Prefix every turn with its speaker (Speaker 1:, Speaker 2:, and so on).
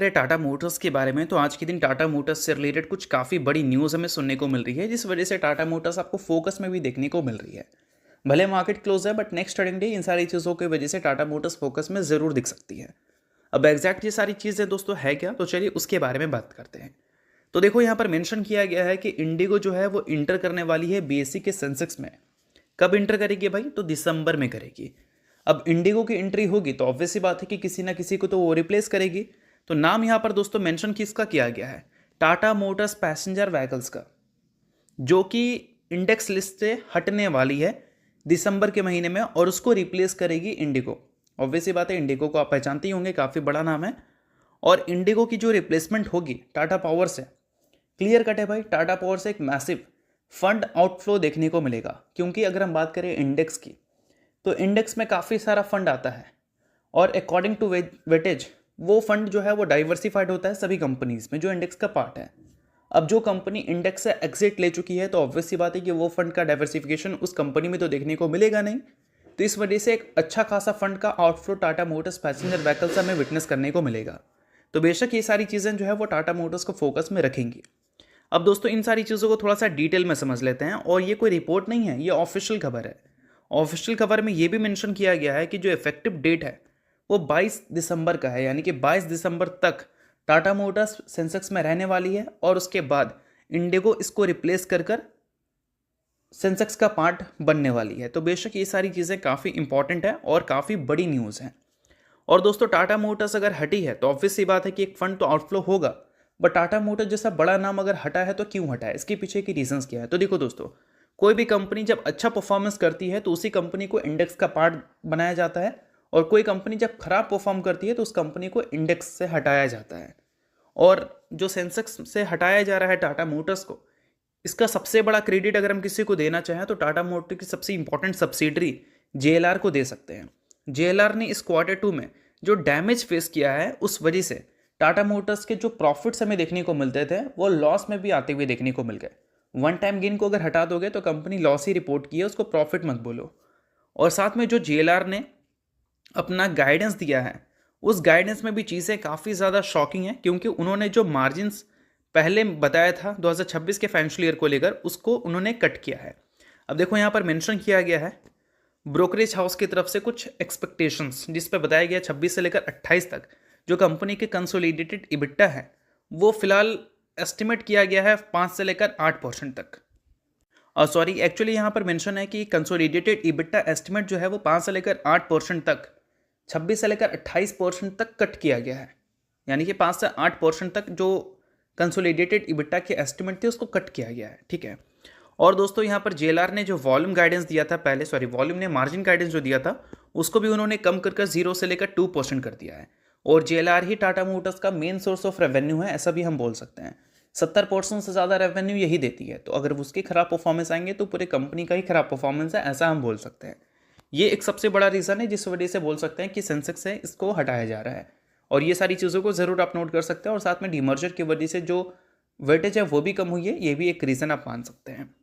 Speaker 1: करें टाटा मोटर्स के बारे में तो आज के दिन टाटा मोटर्स से रिलेटेड कुछ काफ़ी बड़ी न्यूज़ हमें सुनने को मिल रही है, जिस वजह से टाटा मोटर्स आपको फोकस में भी देखने को मिल रही है। भले मार्केट क्लोज है but next trading day in सारी चीज़ों की वजह से टाटा मोटर्स फोकस में ज़रूर दिख सकती है। अब एग्जैक्ट ये सारी चीज़ें दोस्तों है क्या, तो चलिए उसके बारे में बात करते हैं। तो देखो यहाँ पर मेंशन किया गया है कि इंडिगो जो है वो इंटर करने वाली है बीएसई के सेंसेक्स में। कब इंटर करेगी भाई, तो दिसंबर में करेगी। अब इंडिगो की एंट्री होगी तो ऑब्वियस सी बात है कि किसी ना किसी को तो वो रिप्लेस करेगी। तो नाम यहाँ पर दोस्तों मेंशन किसका किया गया है, टाटा मोटर्स पैसेंजर व्हीकल्स का, जो कि इंडेक्स लिस्ट से हटने वाली है दिसंबर के महीने में और उसको रिप्लेस करेगी इंडिगो। ऑब्वियस सी बात है, इंडिगो को आप पहचानते ही होंगे, काफ़ी बड़ा नाम है। और इंडिगो की जो रिप्लेसमेंट होगी टाटा पावर से, क्लियर कट है भाई, टाटा पावर से एक मैसिव फंड आउटफ्लो देखने को मिलेगा। क्योंकि अगर हम बात करें इंडेक्स की, तो इंडेक्स में काफ़ी सारा फंड आता है और अकॉर्डिंग टू वेटेज वो फंड जो है वो डाइवर्सिफाइड होता है सभी कंपनीज में जो इंडेक्स का पार्ट है। अब जो कंपनी इंडेक्स से एग्जिट ले चुकी है तो ऑब्वियस सी बात है कि वो फंड का डाइवर्सिफिकेशन उस कंपनी में तो देखने को मिलेगा नहीं। तो इस वजह से एक अच्छा खासा फंड का outflow Tata Motors passenger vehicles हमें विटनेस करने को मिलेगा। तो बेशक ये सारी चीज़ें जो है वो टाटा मोटर्स को फोकस में रखेंगी। अब दोस्तों इन सारी चीज़ों को थोड़ा सा डिटेल में समझ लेते हैं, और ये कोई रिपोर्ट नहीं है, ये ऑफिशियल खबर है। ऑफिशियल खबर में ये भी मेंशन किया गया है कि जो इफेक्टिव डेट है वो 22 दिसंबर का है, यानी कि 22 दिसंबर तक टाटा मोटर्स सेंसेक्स में रहने वाली है और उसके बाद इंडिगो इसको रिप्लेस कर कर सेंसेक्स का पार्ट बनने वाली है। तो बेशक ये सारी चीज़ें काफ़ी इंपॉर्टेंट है और काफ़ी बड़ी न्यूज़ है। और दोस्तों टाटा मोटर्स अगर हटी है तो ऑब्वियस सी बात है कि एक फंड तो आउटफ्लो होगा, बट टाटा मोटर्स जैसा बड़ा नाम अगर हटा है तो क्यों हटा है, इसके पीछे की रीजंस क्या है। तो देखो दोस्तों, कोई भी कंपनी जब अच्छा परफॉर्मेंस करती है तो उसी कंपनी को इंडेक्स का पार्ट बनाया जाता है, और कोई कंपनी जब खराब परफॉर्म करती है तो उस कंपनी को इंडेक्स से हटाया जाता है। और जो सेंसेक्स से हटाया जा रहा है टाटा मोटर्स को, इसका सबसे बड़ा क्रेडिट अगर हम किसी को देना चाहें तो टाटा मोटर की सबसे इंपॉर्टेंट सब्सिडरी जेएलआर को दे सकते हैं। जेएलआर ने इस क्वार्टर 2 में जो डैमेज फेस किया है उस वजह से टाटा मोटर्स के जो प्रॉफिट्स हमें देखने को मिलते थे वो लॉस में भी आते हुए देखने को मिल गए। वन टाइम गेन को अगर हटा दोगे तो कंपनी लॉस ही रिपोर्ट की है, उसको प्रॉफिट मत बोलो। और साथ में जो जेएलआर ने अपना गाइडेंस दिया है उस गाइडेंस में भी चीज़ें काफ़ी ज़्यादा शॉकिंग है, क्योंकि उन्होंने जो मार्जिन्स पहले बताया था 2026 के फाइनेंशियल ईयर को लेकर उसको उन्होंने कट किया है। अब देखो यहाँ पर मेंशन किया गया है ब्रोकरेज हाउस की तरफ से कुछ एक्सपेक्टेशंस, जिस पर बताया गया 26 से लेकर 28 तक जो कंपनी के कंसोलिडेटेड इबिट्टा है वो फिलहाल एस्टिमेट किया गया है 5 से लेकर 8% तक। और सॉरी, एक्चुअली यहाँ पर मेंशन है कि कंसोलिडेटेड इबिट्टा एस्टिमेट जो है वो 5 से लेकर 8% तक 26 से लेकर 28% तक कट किया गया है। यानी कि 5 से 8% तक जो कंसोलिडेटेड इबिट्टा के एस्टिमेट थे उसको कट किया गया है, ठीक है। और दोस्तों यहाँ पर जेएलआर ने जो वॉल्यूम गाइडेंस दिया था पहले, सॉरी वॉल्यूम ने मार्जिन गाइडेंस जो दिया था उसको भी उन्होंने कम कर 0 से लेकर 2% कर दिया है। और जेएलआर ही टाटा मोटर्स का मेन सोर्स ऑफ रेवेन्यू है, ऐसा भी हम बोल सकते हैं। 70% से ज़्यादा रेवेन्यू यही देती है, तो अगर उसके खराब परफॉर्मेंस आएंगे तो पूरे कंपनी का ही खराब परफॉर्मेंस है, ऐसा हम बोल सकते हैं। ये एक सबसे बड़ा रीज़न है जिस वजह से बोल सकते हैं कि सेंसेक्स से इसको हटाया जा रहा है। और ये सारी चीज़ों को ज़रूर आप नोट कर सकते हैं, और साथ में डीमर्जर की वजह से जो वेटेज है वो भी कम हुई है, ये भी एक रीज़न आप मान सकते हैं।